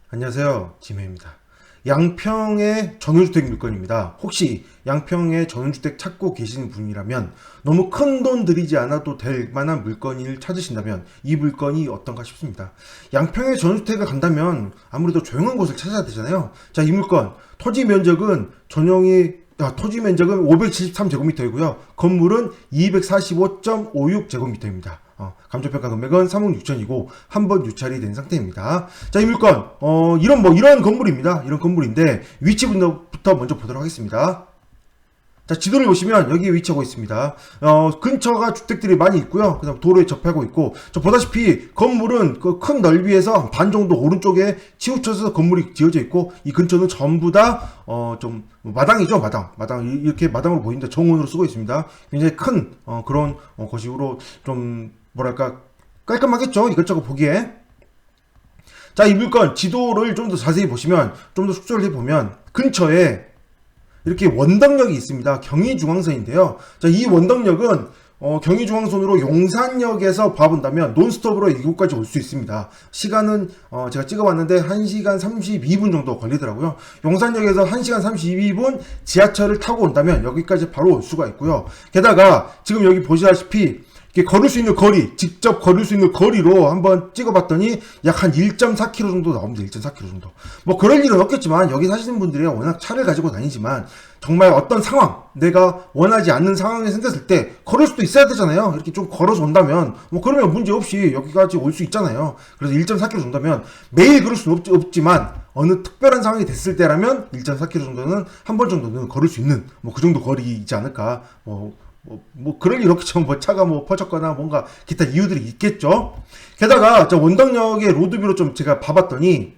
안녕하세요, 지메입니다. 양평의 전원주택 물건입니다. 혹시 양평의 전원주택 찾고 계시는 분이라면 너무 큰 돈 들이지 않아도 될 만한 물건을 찾으신다면 이 물건이 어떤가 싶습니다. 양평의 전원주택을 간다면 아무래도 조용한 곳을 찾아야 되잖아요. 자, 이 물건 토지 면적은 토지 면적은 573제곱미터이고요. 건물은 245.56제곱미터입니다. 감정평가 금액은 3억 6천이고 한 번 유찰이 된 상태입니다. 자, 이 물건 이런 건물입니다. 이런 건물인데 위치부터 먼저 보도록 하겠습니다. 자, 지도를 보시면 여기에 위치하고 있습니다. 근처가 주택들이 많이 있고요. 그다음 도로에 접하고 있고, 저 보다시피 건물은 그 큰 넓이에서 반 정도 오른쪽에 치우쳐서 건물이 지어져 있고, 이 근처는 전부 다 좀 마당이죠, 마당. 이렇게 마당으로 보이는데 정원으로 쓰고 있습니다. 굉장히 큰 그런 것으로 좀 뭐랄까 깔끔하겠죠, 이것저것 보기에. 자, 이 물건 지도를 좀 더 자세히 보시면, 좀 더 숙소를 해보면 근처에 이렇게 원덕역이 있습니다. 경의중앙선인데요. 자, 이 원덕역은 경의중앙선으로 용산역에서 봐본다면 논스톱으로 이곳까지 올 수 있습니다. 시간은 제가 찍어봤는데 1시간 32분 정도 걸리더라고요. 용산역에서 1시간 32분 지하철을 타고 온다면 여기까지 바로 올 수가 있고요. 게다가 지금 여기 보시다시피 걸을 수 있는 거리, 직접 걸을 수 있는 거리로 한번 찍어봤더니 약 한 1.4km 정도 나옵니다. 1.4km 정도. 뭐 그럴 일은 없겠지만 여기 사시는 분들이 워낙 차를 가지고 다니지만 정말 어떤 상황, 내가 원하지 않는 상황이 생겼을 때 걸을 수도 있어야 되잖아요. 이렇게 좀 걸어서 온다면 뭐 그러면 문제없이 여기까지 올 수 있잖아요. 그래서 1.4km 정도면 매일 그럴 수는 없지만 어느 특별한 상황이 됐을 때라면 1.4km 정도는 한 번 정도는 걸을 수 있는 뭐 그 정도 거리이지 않을까. 그럴 일 없겠죠. 뭐 차가 뭐 퍼졌거나 뭔가 기타 이유들이 있겠죠. 게다가 저 원덕역의 로드뷰로 좀 제가 봐봤더니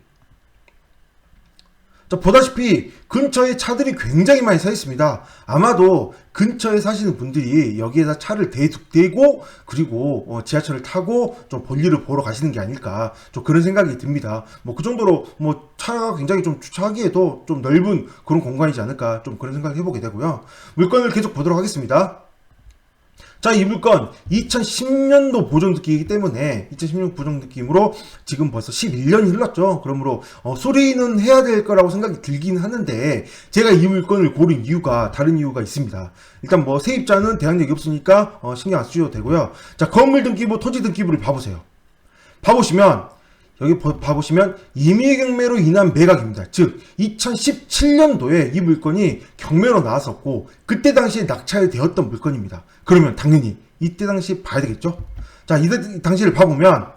보다시피 근처에 차들이 굉장히 많이 서 있습니다. 아마도 근처에 사시는 분들이 여기에다 차를 대고 그리고 지하철을 타고 좀 볼일을 보러 가시는 게 아닐까, 좀 그런 생각이 듭니다. 뭐 그 정도로 뭐 차가 굉장히 좀 주차하기에도 좀 넓은 그런 공간이지 않을까, 좀 그런 생각을 해보게 되고요. 물건을 계속 보도록 하겠습니다. 자, 이 물건 2010년도 보존 느낌이기 때문에 2010년 보존 느낌으로 지금 벌써 11년이 흘렀죠. 그러므로 수리는 해야 될 거라고 생각이 들긴 하는데, 제가 이 물건을 고른 이유가 다른 이유가 있습니다. 일단 뭐 세입자는 대항력이 없으니까 신경 안 쓰셔도 되고요. 자, 건물 등기부, 토지 등기부를 봐보세요. 여기 봐보시면 임의경매로 인한 매각입니다. 즉 2017년도에 이 물건이 경매로 나왔었고 그때 당시에 낙찰이 되었던 물건입니다. 그러면 당연히 이때 당시 봐야 되겠죠. 자, 이때 당시를 봐보면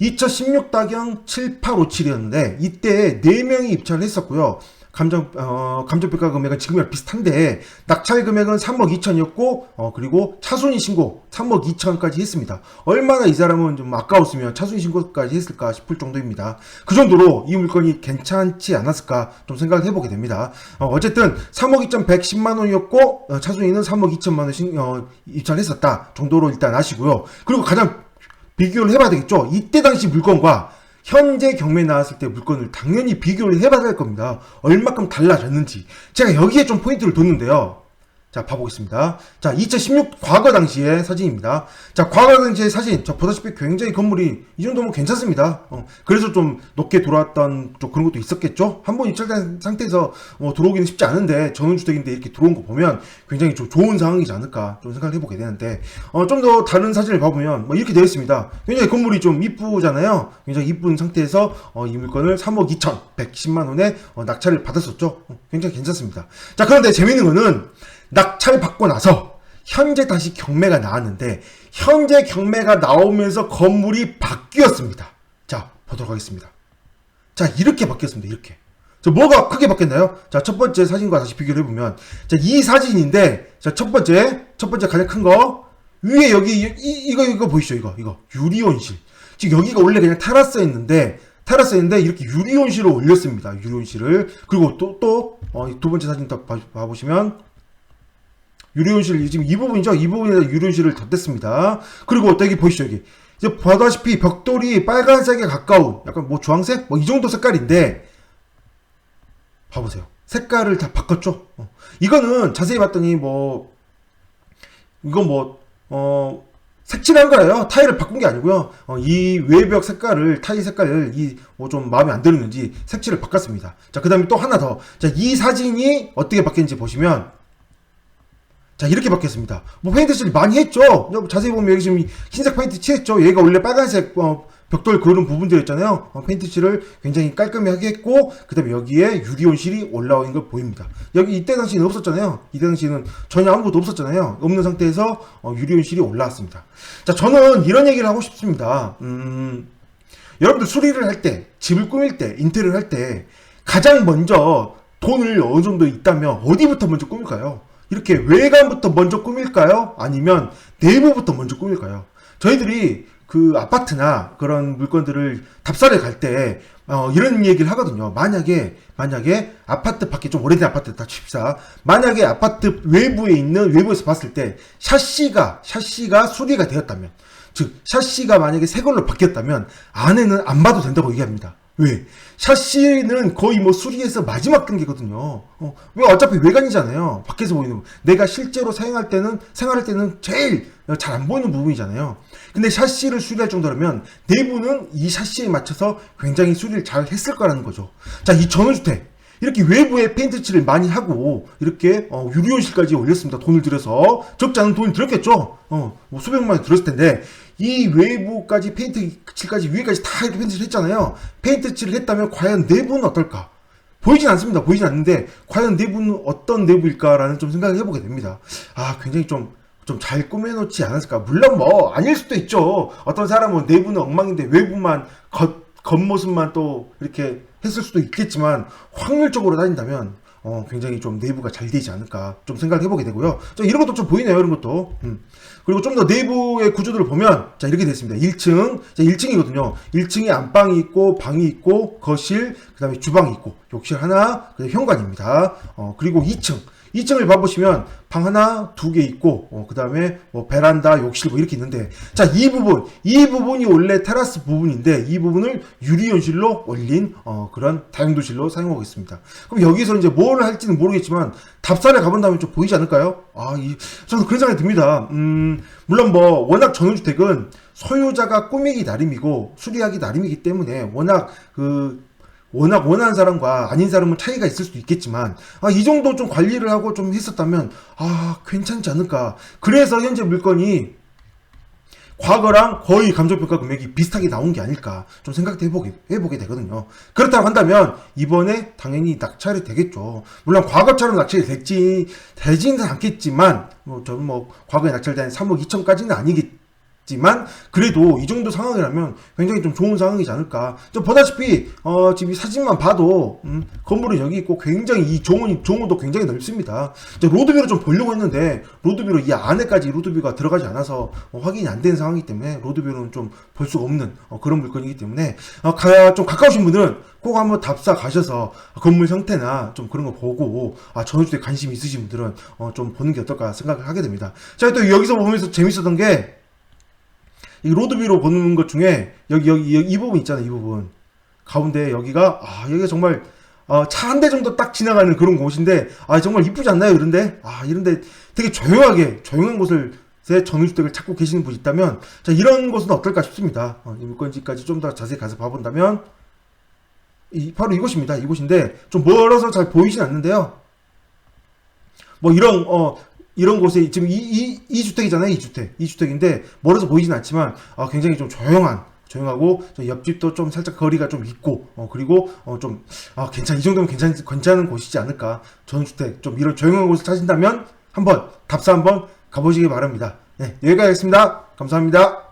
2016-7857이었는데 이때 4명이 입찰을 했었고요. 감정평가 금액은 지금이랑 비슷한데 낙찰 금액은 3억 2천이었고 그리고 차순위 신고 3억 2천까지 했습니다. 얼마나 이 사람은 좀 아까웠으면 차순위 신고까지 했을까 싶을 정도입니다. 그 정도로 이 물건이 괜찮지 않았을까 좀 생각을 해보게 됩니다. 어쨌든 3억 2천 110만 원이었고 차순위는 3억 2천만 원 입찰을 했었다 정도로 일단 아시고요. 그리고 가장 비교를 해봐야 되겠죠. 이때 당시 물건과 현재 경매 나왔을 때 물건을 당연히 비교를 해봐야 될 겁니다. 얼마큼 달라졌는지. 제가 여기에 좀 포인트를 뒀는데요. 자, 봐보겠습니다. 자, 2016 과거 당시의 사진입니다. 자, 과거 당시의 사진. 자, 보다시피 굉장히 건물이 이 정도면 괜찮습니다. 그래서 좀 높게 들어왔던 좀 그런 것도 있었겠죠? 한번 입찰된 상태에서 들어오기는 쉽지 않은데 전원주택인데 이렇게 들어온 거 보면 굉장히 좀 좋은 상황이지 않을까 좀 생각을 해보게 되는데, 좀 더 다른 사진을 봐보면 이렇게 되어 있습니다. 굉장히 건물이 좀 이쁘잖아요. 굉장히 이쁜 상태에서 이 물건을 3억 2천 110만 원에 낙찰을 받았었죠. 굉장히 괜찮습니다. 자, 그런데 재밌는 거는 낙찰 받고 나서 현재 다시 경매가 나왔는데 현재 경매가 나오면서 건물이 바뀌었습니다. 자, 보도록 하겠습니다. 자, 이렇게 바뀌었습니다. 이렇게. 자, 뭐가 크게 바뀌었나요? 자, 첫 번째 사진과 다시 비교를 해보면, 자, 이 사진인데, 자, 첫 번째 가장 큰 거, 위에 여기, 이거 보이시죠? 이거. 유리온실. 지금 여기가 원래 그냥 테라스였는데, 이렇게 유리온실을 올렸습니다. 유리온실을. 그리고 또, 두 번째 사진 더 봐보시면, 유리온실, 지금 이 부분이죠? 이 부분에다 유리온실을 덧댔습니다. 그리고 여기 보이시죠? 여기. 이제 보다시피 벽돌이 빨간색에 가까운, 약간 뭐 주황색? 뭐 이 정도 색깔인데, 봐보세요. 색깔을 다 바꿨죠? 이거는 자세히 봤더니 이건 색칠한 거예요. 타일을 바꾼 게 아니고요. 이 외벽 색깔을, 타일 색깔을, 좀 마음에 안 들었는지 색칠을 바꿨습니다. 자, 그 다음에 또 하나 더. 자, 이 사진이 어떻게 바뀌었는지 보시면, 자, 이렇게 바뀌었습니다. 페인트 칠을 많이 했죠? 자세히 보면 여기 지금 흰색 페인트 칠했죠? 얘가 원래 빨간색, 벽돌 그런 부분들이었잖아요. 페인트 칠을 굉장히 깔끔하게 했고, 그 다음에 여기에 유리온실이 올라와 있는 걸 보입니다. 이때 당시에는 없었잖아요. 이때 당시에는 전혀 아무것도 없었잖아요. 없는 상태에서 유리온실이 올라왔습니다. 자, 저는 이런 얘기를 하고 싶습니다. 여러분들 수리를 할 때, 집을 꾸밀 때, 인테리어를 할 때, 가장 먼저 돈을 어느 정도 있다면 어디부터 먼저 꾸밀까요? 이렇게 외관부터 먼저 꾸밀까요? 아니면 내부부터 먼저 꾸밀까요? 저희들이 그 아파트나 그런 물건들을 답사를 갈 때 이런 얘기를 하거든요. 만약에 아파트 밖에 좀 오래된 아파트다 칩시다. 만약에 아파트 외부에서 봤을 때 샤시가 수리가 되었다면, 즉 샤시가 만약에 새 걸로 바뀌었다면 안에는 안 봐도 된다고 얘기합니다. 왜? 샤시는 거의 수리해서 마지막 단계거든요. 왜? 어차피 외관이잖아요. 밖에서 보이는 거. 내가 실제로 생활할 때는 제일 잘 안 보이는 부분이잖아요. 근데 샤시를 수리할 정도라면 내부는 이 샤시에 맞춰서 굉장히 수리를 잘 했을 거라는 거죠. 자, 이 전원주택. 이렇게 외부에 페인트 칠을 많이 하고, 이렇게, 유리온실까지 올렸습니다. 돈을 들여서. 적지 않은 돈을 들였겠죠? 수백만 원이 들었을 텐데, 이 외부까지 페인트 칠까지 위에까지 다 이렇게 페인트 칠 했잖아요. 페인트 칠을 했다면 과연 내부는 어떨까? 보이진 않습니다. 보이진 않는데, 과연 내부는 어떤 내부일까라는 좀 생각을 해보게 됩니다. 굉장히 좀 잘 꾸며놓지 않았을까? 물론 아닐 수도 있죠. 어떤 사람은 내부는 엉망인데 외부만, 겉모습만 또 이렇게 했을 수도 있겠지만, 확률적으로 따진다면, 굉장히 좀 내부가 잘 되지 않을까 좀 생각을 해보게 되고요. 자, 이런 것도 좀 보이네요. 이런 것도. 그리고 좀 더 내부의 구조들을 보면, 자, 이렇게 됐습니다. 1층. 자, 1층이거든요. 1층에 안방이 있고, 방이 있고, 거실, 그 다음에 주방이 있고, 욕실 하나, 그 다음에 현관입니다. 그리고 2층을 봐보시면 방 하나, 2개 있고, 그 다음에 베란다, 욕실 이렇게 있는데, 자, 이 부분이 원래 테라스 부분인데, 이 부분을 유리온실로 올린, 그런 다용도실로 사용하고 있습니다. 그럼 여기서 이제 뭘 할지는 모르겠지만, 답사를 가본다면 좀 보이지 않을까요? 저는 그런 생각이 듭니다. 물론 워낙 전원주택은 소유자가 꾸미기 나름이고, 수리하기 나름이기 때문에, 워낙 원하는 사람과 아닌 사람은 차이가 있을 수도 있겠지만, 이 정도 좀 관리를 하고 좀 했었다면, 괜찮지 않을까. 그래서 현재 물건이 과거랑 거의 감정평가 금액이 비슷하게 나온 게 아닐까 좀 생각도 해보게 되거든요. 그렇다고 한다면 이번에 당연히 낙찰이 되겠죠. 물론 과거처럼 낙찰이 되지는 않겠지만, 저는 과거에 낙찰된 3억 2천까지는 아니겠지만, 그래도 이 정도 상황이라면 굉장히 좀 좋은 상황이지 않을까. 좀 보다시피 지금 이 사진만 봐도 건물은 여기 있고, 굉장히 이 정원도 굉장히 넓습니다. 로드뷰로 좀 보려고 했는데, 로드뷰로 이 안에까지 로드뷰가 들어가지 않아서 확인이 안 된 상황이기 때문에 로드뷰로는 좀 볼 수가 없는 그런 물건이기 때문에, 좀 가까우신 분들은 꼭 한번 답사 가셔서 건물 형태나 좀 그런 거 보고, 전원주택 관심 있으신 분들은 좀 보는 게 어떨까 생각을 하게 됩니다. 자, 또 여기서 보면서 재밌었던 게, 이 로드뷰로 보는 것 중에 여기 이 부분 있잖아요. 이 부분 가운데 여기가 정말 차 한 대 정도 딱 지나가는 그런 곳인데, 정말 이쁘지 않나요? 이런데 되게 조용한 곳을 전원주택을 찾고 계시는 분이 있다면, 자, 이런 곳은 어떨까 싶습니다. 이 물건지까지 좀 더 자세히 가서 봐본다면 바로 이곳입니다. 이곳인데 좀 멀어서 잘 보이진 않는데요. 이런 곳에 지금 이 주택이잖아요. 이 주택인데 멀어서 보이진 않지만 굉장히 좀 조용하고, 옆집도 좀 살짝 거리가 좀 있고, 그리고 이 정도면 괜찮은 곳이지 않을까. 전원주택 좀 이런 조용한 곳을 찾으신다면 답사 한번 가보시기 바랍니다. 네, 여기까지 하겠습니다. 감사합니다.